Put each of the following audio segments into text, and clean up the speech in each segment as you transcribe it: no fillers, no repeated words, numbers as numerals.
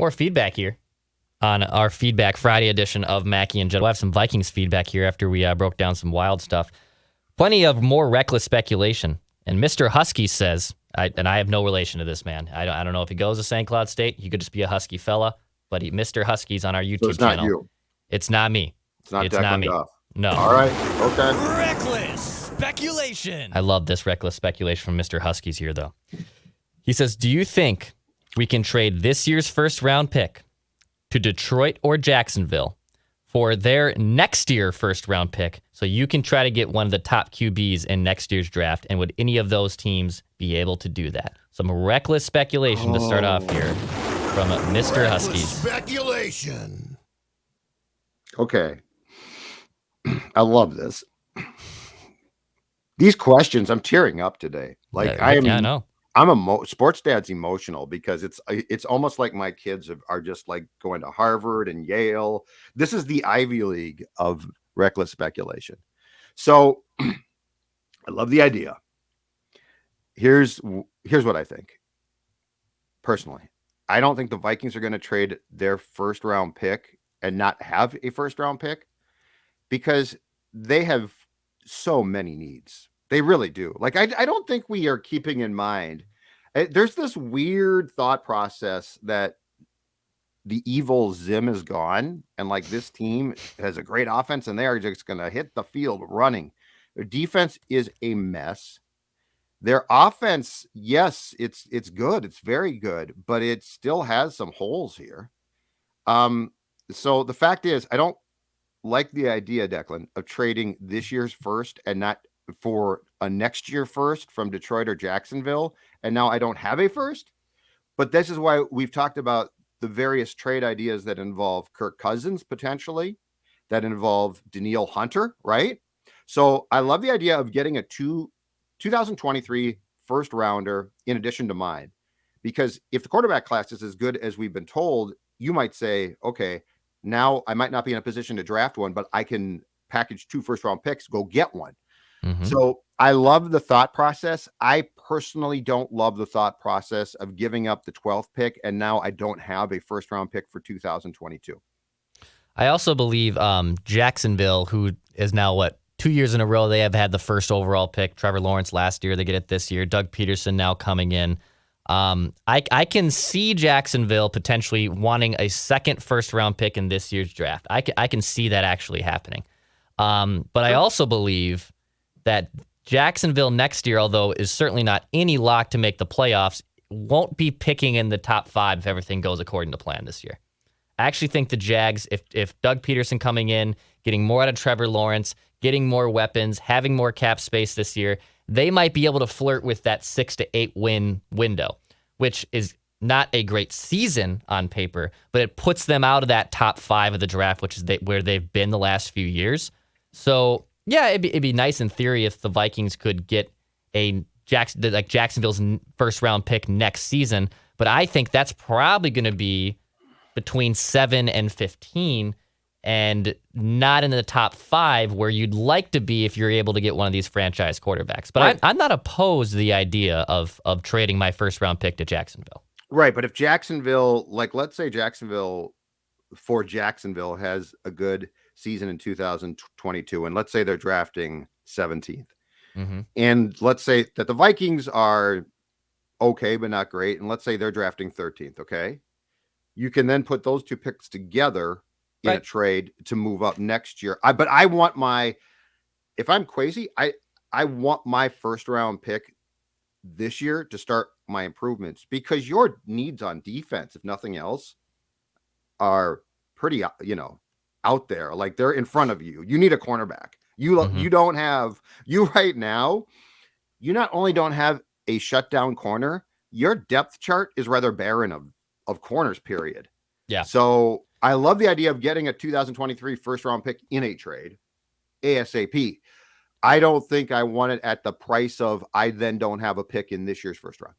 More feedback here on our Feedback Friday edition of Mackey and Judd. We'll have some Vikings feedback here after we broke down some wild stuff. Plenty of more reckless speculation. And Mr. Husky says, and I have no relation to this man. I don't know if he goes to St. Cloud State. He could just be a Husky fella. But Mr. Husky's on our YouTube so it's not channel. You. It's not me. It's not me. Duff. No. All right. Okay. Reckless speculation. I love this reckless speculation from Mr. Husky's here, though. He says, do you think we can trade this year's first-round pick to Detroit or Jacksonville for their next year first-round pick so you can try to get one of the top QBs in next year's draft? And would any of those teams be able to do that? Some reckless speculation to start off here from Mr. Husky's. Speculation. Okay. I love this. These questions, I'm tearing up today. I know. I'm sports dad's emotional because it's almost like my kids are just like going to Harvard and Yale. This is the Ivy League of reckless speculation. So I love the idea. Here's what I think. Personally, I don't think the Vikings are going to trade their first round pick and not have a first round pick because they have so many needs. They really do. Like, I don't think we are keeping in mind. There's this weird thought process that the evil Zim is gone. And like this team has a great offense and they are just going to hit the field running. Their defense is a mess. Their offense, yes, it's good. It's very good, but it still has some holes here. So the fact is, I don't like the idea, Declan, of trading this year's first and not for a next year first from Detroit or Jacksonville. And now I don't have a first. But this is why we've talked about the various trade ideas that involve Kirk Cousins potentially, that involve Danielle Hunter, right? So I love the idea of getting a 2023 first rounder in addition to mine. Because if the quarterback class is as good as we've been told, you might say, okay, now I might not be in a position to draft one, but I can package 2 first round picks, go get one. Mm-hmm. So I love the thought process. I personally don't love the thought process of giving up the 12th pick. And now I don't have a first round pick for 2022. I also believe Jacksonville, who is now 2 years in a row, they have had the first overall pick. Trevor Lawrence last year, they get it this year. Doug Peterson now coming in. I can see Jacksonville potentially wanting a second first-round pick in this year's draft. I can see that actually happening. But I also believe that Jacksonville next year, although is certainly not any lock to make the playoffs, won't be picking in the top 5 if everything goes according to plan this year. I actually think the Jags, if Doug Peterson coming in, getting more out of Trevor Lawrence, getting more weapons, having more cap space this year, they might be able to flirt with that 6 to 8 win window, which is not a great season on paper, but it puts them out of that top 5 of the draft, which is where they've been the last few years. So yeah, it'd be nice in theory if the Vikings could get Jacksonville's first round pick next season, but I think that's probably going to be between 7 and 15. And not in the top 5 where you'd like to be if you're able to get one of these franchise quarterbacks. But right. I'm not opposed to the idea of trading my first round pick to Jacksonville. Right, but if Jacksonville, let's say Jacksonville has a good season in 2022, and let's say they're drafting 17th. Mm-hmm. And let's say that the Vikings are okay, but not great. And let's say they're drafting 13th, okay? You can then put those 2 picks together in a trade to move up next year. But I want if I'm Kwesi, I want my first round pick this year to start my improvements because your needs on defense, if nothing else, are pretty, out there. Like they're in front of you. You need a cornerback. You don't have, right now, you not only don't have a shutdown corner, your depth chart is rather barren of corners, period. Yeah. So I love the idea of getting a 2023 first round pick in a trade ASAP. I don't think I want it at the price of I then don't have a pick in this year's first round.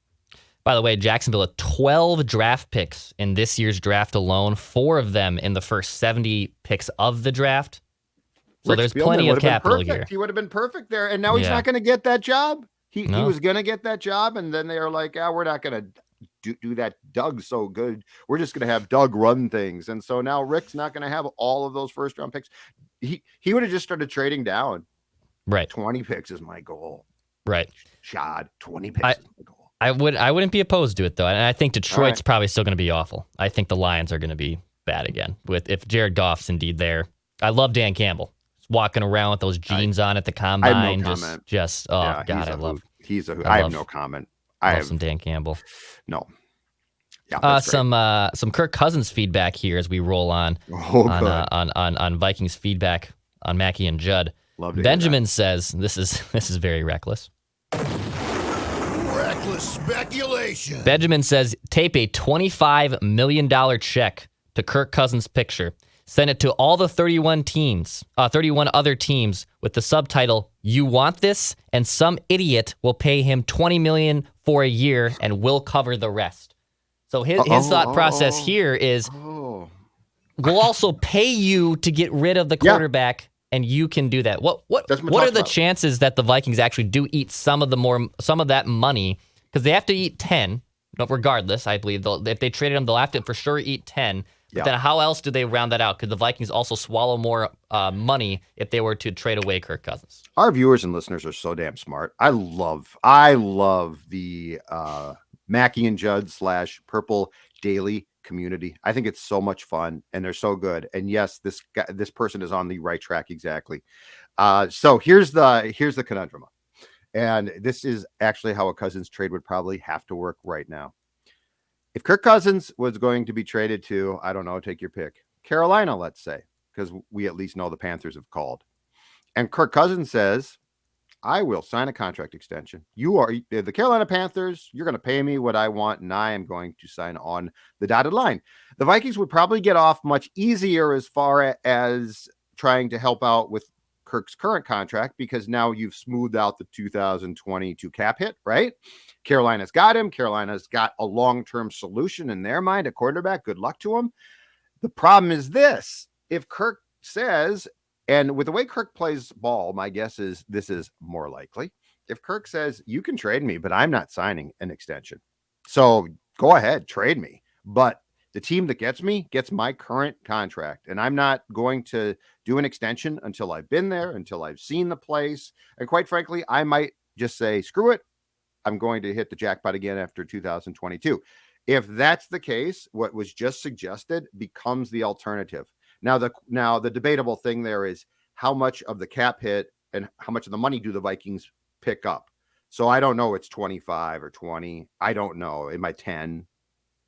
By the way, Jacksonville had 12 draft picks in this year's draft alone, 4 of them in the first 70 picks of the draft. So there's plenty of capital here. He would have been perfect there, and now he's not going to get that job. He was going to get that job, and then they are like, we're not going to do that. Doug's so good. We're just going to have Doug run things. And so now Rick's not going to have all of those first round picks. He would have just started trading down. Right. 20 picks is my goal. Right. Shad, 20 picks is my goal. I wouldn't be opposed to it though. And I think Detroit's probably still going to be awful. I think the Lions are going to be bad again if Jared Goff's indeed there. I love Dan Campbell. Walking around with those jeans on at the combine. I have no comment. I have no comment. I love some Dan Campbell. No. Yeah, some Kirk Cousins feedback here as we roll on on Vikings feedback on Mackey and Judd. Benjamin says this is very reckless. Reckless speculation. Benjamin says tape a $25 million check to Kirk Cousins' picture. Send it to all the 31 other teams with the subtitle, "You want this?" And some idiot will pay him $20 million for a year and we'll cover the rest. So his thought process here is, we'll also pay you to get rid of the quarterback, and you can do that. What are the chances that the Vikings actually do eat some of that money? Because they have to eat 10, regardless. I believe if they traded him, they'll have to for sure eat 10. But then how else do they round that out? Could the Vikings also swallow more money if they were to trade away Kirk Cousins? Our viewers and listeners are so damn smart. I love the Mackey and Judd / Purple Daily community. I think it's so much fun and they're so good. And yes, this person is on the right track exactly. So here's the conundrum. And this is actually how a Cousins trade would probably have to work right now. If Kirk Cousins was going to be traded to, I don't know, take your pick, Carolina, let's say, because we at least know the Panthers have called. And Kirk Cousins says, I will sign a contract extension. You are the Carolina Panthers. You're going to pay me what I want, and I am going to sign on the dotted line. The Vikings would probably get off much easier as far as trying to help out with Kirk's current contract, because now you've smoothed out the 2022 cap hit, right? Carolina's got him. Carolina's got a long-term solution in their mind, a quarterback. Good luck to him. The problem is this. If Kirk says, and with the way Kirk plays ball, my guess is this is more likely. If Kirk says, you can trade me, but I'm not signing an extension. So go ahead, trade me. But the team that gets me gets my current contract. And I'm not going to do an extension until I've been there, until I've seen the place. And quite frankly, I might just say, screw it. I'm going to hit the jackpot again after 2022. If that's the case, what was just suggested becomes the alternative. Now the debatable thing there is how much of the cap hit and how much of the money do the Vikings pick up? So I don't know. It's 25 or 20. I don't know. It might 10.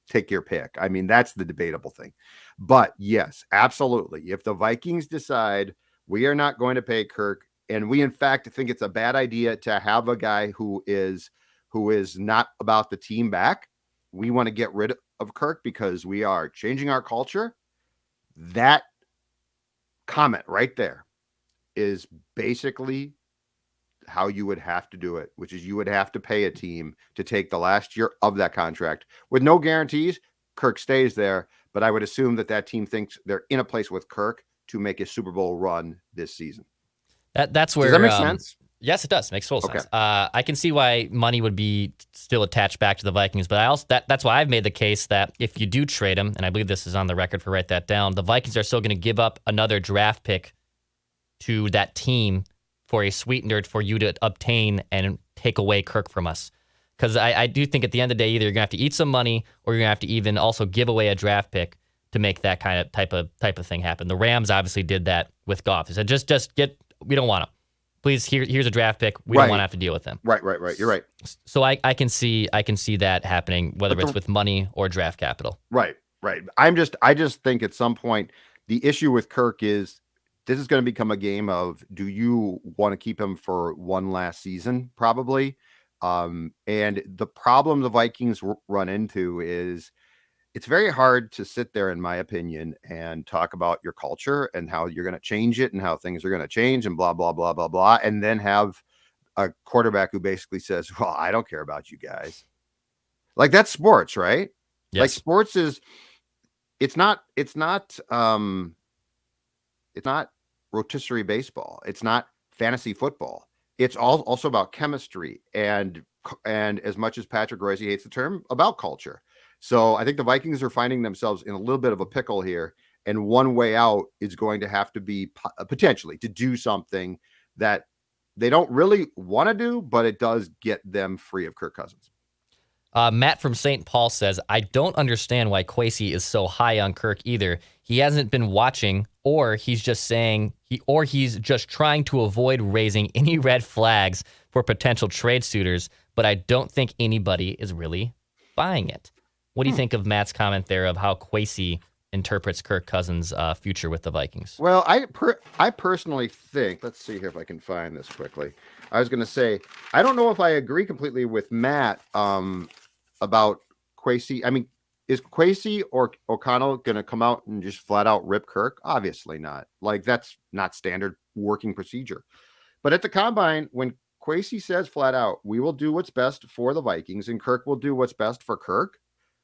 Take your pick. I mean, that's the debatable thing. But yes, absolutely. If the Vikings decide we are not going to pay Kirk, and we in fact think it's a bad idea to have a guy who is not about the team back, we want to get rid of Kirk because we are changing our culture. That comment right there is basically how you would have to do it, which is you would have to pay a team to take the last year of that contract with no guarantees. Kirk stays there, but I would assume that team thinks they're in a place with Kirk to make a Super Bowl run this season. That's where does that make sense? Yes, it does. Makes full sense. I can see why money would be still attached back to the Vikings, but I also that's why I've made the case that if you do trade him, and I believe this is on the record for write that down, the Vikings are still going to give up another draft pick to that team for a sweetener for you to obtain and take away Kirk from us. Because I do think at the end of the day, either you're going to have to eat some money or you're going to have to even also give away a draft pick to make that kind of type of thing happen. The Rams obviously did that with Goff. They said, just get, we don't want him. Please, here's a draft pick. We don't want to have to deal with him. Right. You're right. So I can see that happening, whether it's with money or draft capital. Right. I just think at some point the issue with Kirk is this is going to become a game of, do you want to keep him for one last season? Probably. And the problem the Vikings run into is it's very hard to sit there, in my opinion, and talk about your culture and how you're going to change it and how things are going to change and blah, blah, blah, blah, blah. And then have a quarterback who basically says, well, I don't care about you guys. Like, that's sports, right? Yes. Like, sports is, it's not rotisserie baseball. It's not fantasy football. It's also about chemistry and and as much as Patrick Royce hates the term, about culture. So I think the Vikings are finding themselves in a little bit of a pickle here. And one way out is going to have to be potentially to do something that they don't really want to do, but it does get them free of Kirk Cousins. Matt from St. Paul says, I don't understand why Kwesi is so high on Kirk either. He hasn't been watching, or he's just trying to avoid raising any red flags for potential trade suitors, but I don't think anybody is really buying it. What do you think of Matt's comment there of how Kwesi interprets Kirk Cousins' future with the Vikings? Well, I personally think, let's see here if I can find this quickly. I was going to say, I don't know if I agree completely with Matt about Kwesi. I mean, is Kwesi or O'Connell going to come out and just flat out rip Kirk? Obviously not. Like, that's not standard working procedure. But at the combine, when Kwesi says flat out, we will do what's best for the Vikings and Kirk will do what's best for Kirk,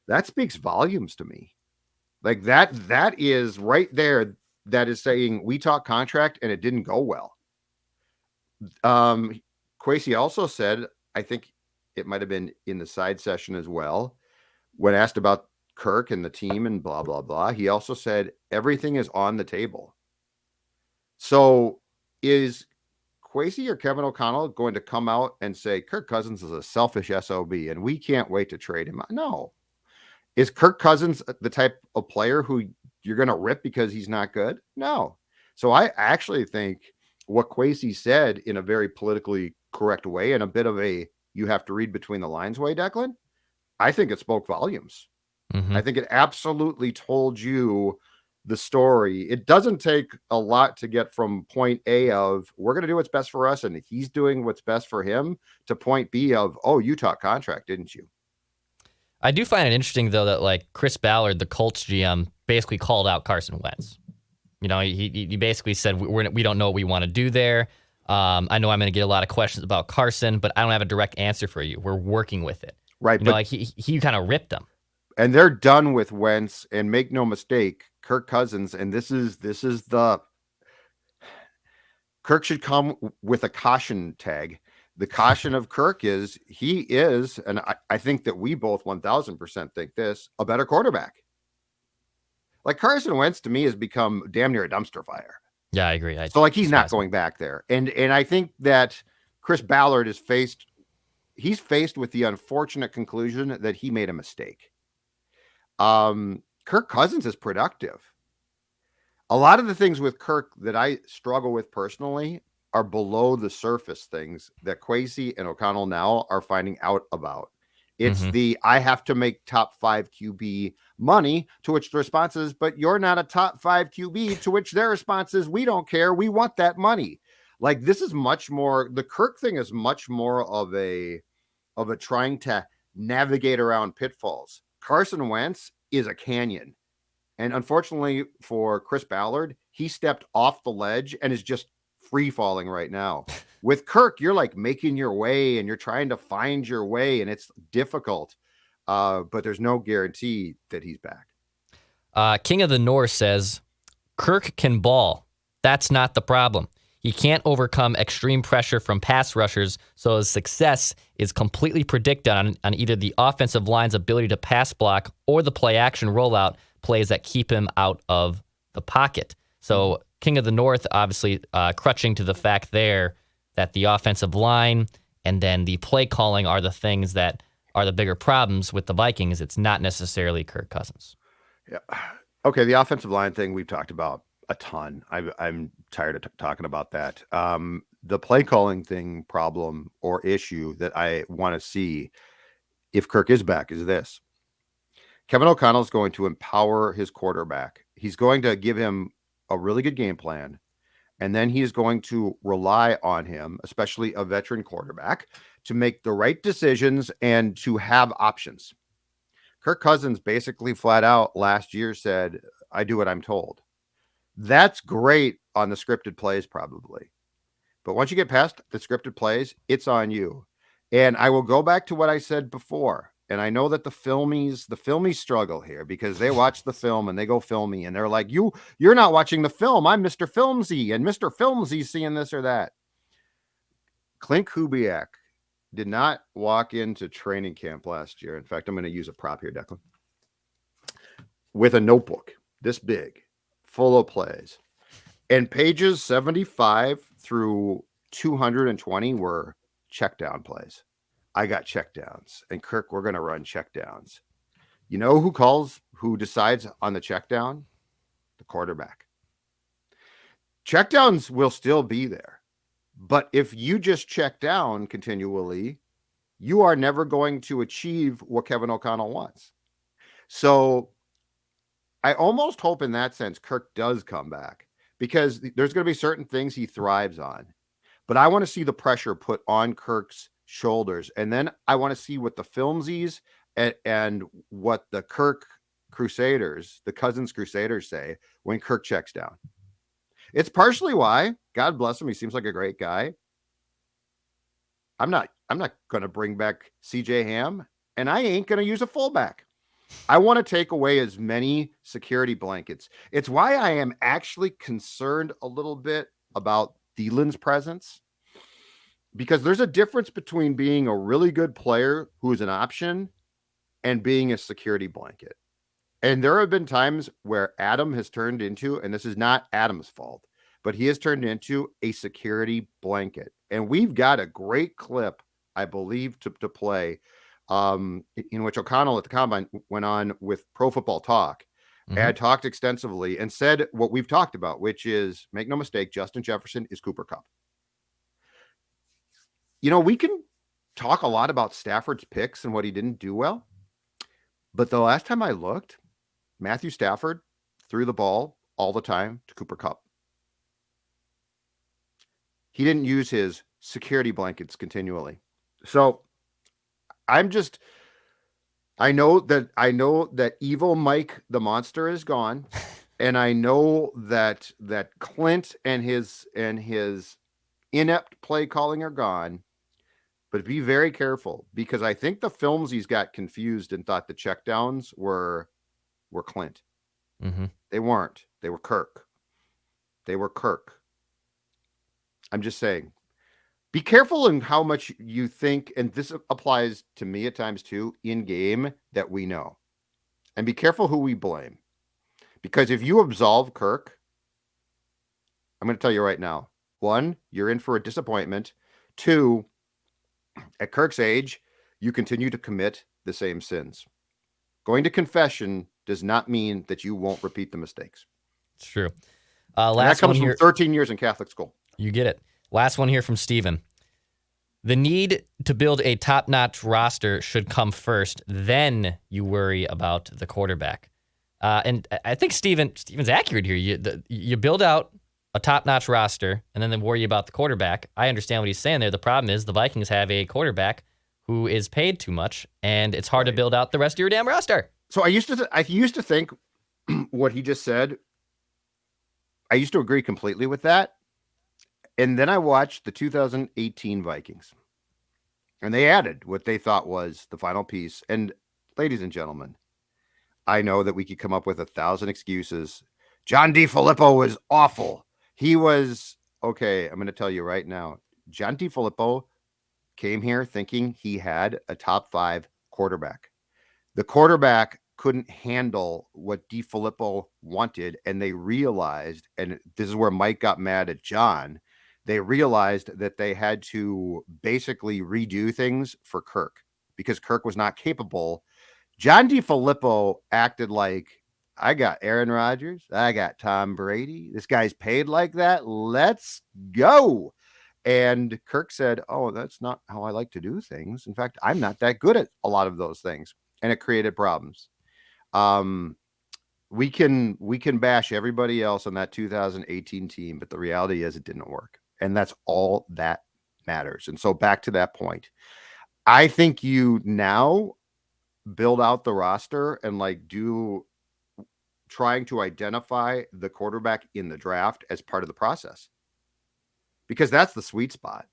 that speaks volumes to me. Like that is right there. That is saying we talked contract and it didn't go well. Kwesi also said, I think it might have been in the side session as well, when asked about Kirk and the team and blah, blah, blah, he also said everything is on the table. So is Kwesi or Kevin O'Connell going to come out and say Kirk Cousins is a selfish SOB and we can't wait to trade him? No. Is Kirk Cousins the type of player who you're going to rip because he's not good? No. So I actually think what Kwesi said in a very politically correct way and a bit of a you have to read between the lines way, Declan, I think it spoke volumes. Mm-hmm. I think it absolutely told you the story. It doesn't take a lot to get from point A of we're going to do what's best for us and he's doing what's best for him to point B of, oh, you talked contract, didn't you? I do find it interesting, though, that like Chris Ballard, the Colts GM, basically called out Carson Wentz. You know, he basically said, we don't know what we want to do there. I know I'm going to get a lot of questions about Carson, but I don't have a direct answer for you. We're working with it. Right. You know, like he kind of ripped them. And they're done with Wentz, and make no mistake, Kirk Cousins, and this is the Kirk should come with a caution tag. The caution of Kirk is he is, and I think that we both 1000% think this, a better quarterback. Like Carson Wentz to me has become damn near a dumpster fire. Yeah, I agree. So like he's not going back there. And I think that Chris Ballard is faced with the unfortunate conclusion that he made a mistake. Kirk Cousins is productive. A lot of the things with Kirk that I struggle with personally are below the surface things that Kwesi and O'Connell now are finding out about. It's I have to make top 5 QB money, to which the response is, but you're not a top 5 QB, to which their response is, we don't care. We want that money. Like this is much more, the Kirk thing is much more of a trying to navigate around pitfalls. Carson Wentz is a canyon. And unfortunately for Chris Ballard, he stepped off the ledge and is just free falling right now. With Kirk, you're like making your way and you're trying to find your way and it's difficult. But there's no guarantee that he's back. King of the North says, Kirk can ball. That's not the problem. He can't overcome extreme pressure from pass rushers, so his success is completely predicted on either the offensive line's ability to pass block or the play action rollout plays that keep him out of the pocket. So King of the North obviously crutching to the fact there that the offensive line and then the play calling are the things that are the bigger problems with the Vikings. It's not necessarily Kirk Cousins. Yeah. Okay, the offensive line thing we've talked about a ton. I'm tired of talking about that. The play calling thing problem or issue that I want to see if Kirk is back is this. Kevin O'Connell is going to empower his quarterback. He's going to give him a really good game plan. And then he is going to rely on him, especially a veteran quarterback, to make the right decisions and to have options. Kirk Cousins basically flat out last year said, I do what I'm told. That's great on the scripted plays probably. But once you get past the scripted plays, it's on you. And I will go back to what I said before. And I know that the filmies struggle here because they watch the film and they go filmy and they're like, you're not watching the film. I'm Mr. Filmsy and Mr. Filmsy's seeing this or that. Clint Kubiak did not walk into training camp last year. In fact, I'm going to use a prop here, Declan, with a notebook this big, full of plays. And pages 75 through 220 were check down plays. I got check downs. And Kirk, we're going to run check downs. You know who decides on the check down? The quarterback. Check downs will still be there. But if you just check down continually, you are never going to achieve what Kevin O'Connell wants. So I almost hope in that sense Kirk does come back, because there's going to be certain things he thrives on. But I want to see the pressure put on Kirk's shoulders. And then I want to see what the filmsies and what the Kirk Crusaders, the Cousins Crusaders, say when Kirk checks down. It's partially why, God bless him, he seems like a great guy. I'm not going to bring back CJ Ham, and I ain't going to use a fullback. I want to take away as many security blankets. It's why I am actually concerned a little bit about Thielen's presence, because there's a difference between being a really good player who is an option and being a security blanket. And there have been times where Adam has turned into, and this is not Adam's fault, but he has turned into a security blanket. And we've got a great clip, I believe, to play, in which O'Connell at the Combine went on with Pro Football Talk, and talked extensively and said what we've talked about, which is, make no mistake, Justin Jefferson is Cooper Kupp. You know, we can talk a lot about Stafford's picks and what he didn't do well, but the last time I looked, Matthew Stafford threw the ball all the time to Cooper Kupp. He didn't use his security blankets continually. So I know that evil Mike the Monster is gone, and I know that Clint and his inept play calling are gone. But be very careful, because I think the filmsies got confused and thought the checkdowns were Clint. Mm-hmm. They weren't. They were Kirk. I'm just saying, be careful in how much you think, and this applies to me at times too, in game, that we know. And be careful who we blame. Because if you absolve Kirk, I'm going to tell you right now, 1, you're in for a disappointment. 2, at Kirk's age, you continue to commit the same sins. Going to confession does not mean that you won't repeat the mistakes. It's true. That comes from 13 years in Catholic school. You get it. Last one here from Steven. The need to build a top-notch roster should come first. Then you worry about the quarterback. And I think Steven's accurate here. You build out a top-notch roster and then worry about the quarterback. I understand what he's saying there. The problem is the Vikings have a quarterback who is paid too much, and it's hard to build out the rest of your damn roster. So I used to think what he just said, I used to agree completely with that. And then I watched the 2018 Vikings, and they added what they thought was the final piece. And ladies and gentlemen, I know that we could come up with 1,000 excuses. John DeFilippo was awful. He was okay. I'm going to tell you right now, John DeFilippo came here thinking he had a top 5 quarterback. The quarterback couldn't handle what DeFilippo wanted, and they realized, and this is where Mike got mad at John, they realized that they had to basically redo things for Kirk because Kirk was not capable. John DeFilippo acted like, I got Aaron Rodgers, I got Tom Brady. This guy's paid like that. Let's go. And Kirk said, oh, that's not how I like to do things. In fact, I'm not that good at a lot of those things. And it created problems. We can bash everybody else on that 2018 team, but the reality is it didn't work. And that's all that matters. And so back to that point, I think you now build out the roster and trying to identify the quarterback in the draft as part of the process, because that's the sweet spot.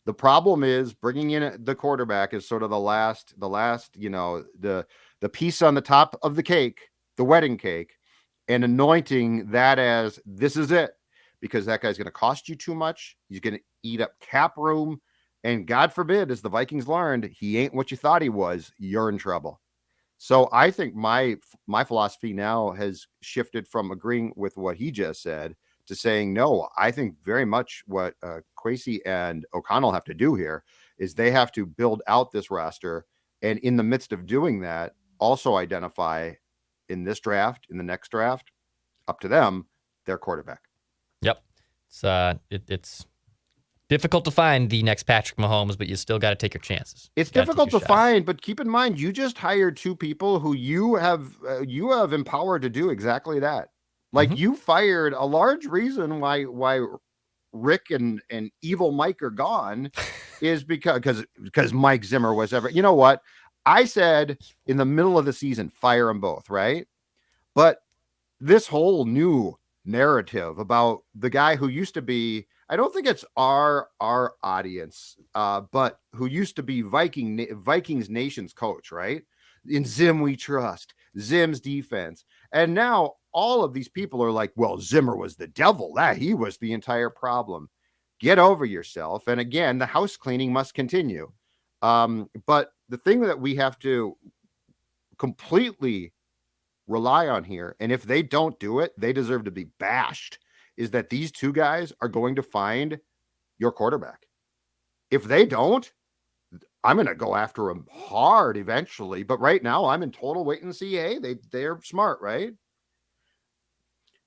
The problem is bringing in the quarterback is sort of the last, the piece on the top of the cake, the wedding cake, and anointing that as this is it. because that guy's going to cost you too much. He's going to eat up cap room. And God forbid, as the Vikings learned, he ain't what you thought he was. You're in trouble. So I think my philosophy now has shifted from agreeing with what he just said to saying, no, I think very much what Kwesi and O'Connell have to do here is they have to build out this roster. And in the midst of doing that, also identify in this draft, in the next draft, up to them, their quarterback. Yep. It's difficult to find the next Patrick Mahomes, but you still got to take your chances. It's difficult to find, but keep in mind, you just hired two people who you have empowered to do exactly that. Like you fired a large reason why Rick and evil Mike are gone is because Mike Zimmer was ever. You know what? I said in the middle of the season, fire them both, right? But this whole new narrative about the guy who used to be, I don't think it's our audience, but who used to be Vikings Nation's coach, right? In Zim we trust, Zim's defense. And now all of these people are like, well, Zimmer was the devil. That he was the entire problem. Get over yourself. And again, the house cleaning must continue. But the thing that we have to completely rely on here, and if they don't do it, they deserve to be bashed, is that these two guys are going to find your quarterback. If they don't, I'm going to go after them hard eventually. But right now, I'm in total wait and see. Hey, they're smart, right?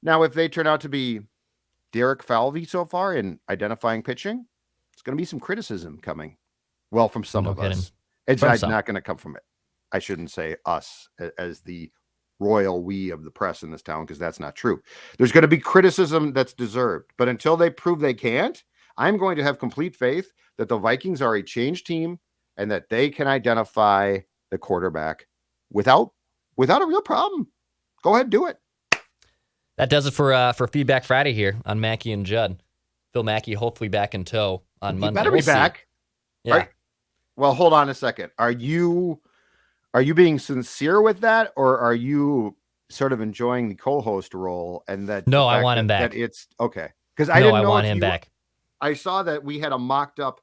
Now, if they turn out to be Derek Falvey so far in identifying pitching, it's going to be some criticism coming. Well, from some of us. It's not going to come from it. I shouldn't say us as the royal we of the press in this town, because that's not true. There's going to be criticism that's deserved. But until they prove they can't, I'm going to have complete faith that the Vikings are a changed team and that they can identify the quarterback without a real problem. Go ahead, do it. That does it for Feedback Friday here on Mackey and Judd. Phil Mackey hopefully back in tow on Monday. Better be back. Yeah. Well, hold on a second. Are you being sincere with that, or are you sort of enjoying the co-host role? And that no, I want him back. That it's okay because I didn't know. I want him back. I saw that we had a mocked up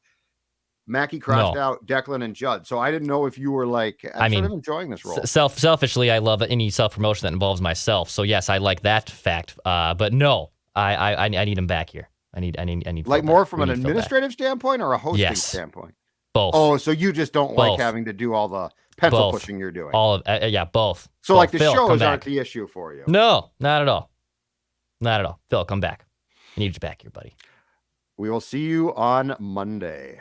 Mackey crossed out Declan and Judd, so I didn't know if you were like, I'm sort of enjoying this role. Selfishly, I love any self-promotion that involves myself. So yes, I like that fact. But no, I need him back here. I need like more from an administrative standpoint or a hosting standpoint. Both. Oh, so you just don't like having to do all the pencil pushing you're doing. All of both. So like the shows aren't the issue for you. No, not at all. Not at all. Phil, come back. I need you back here, buddy. We will see you on Monday.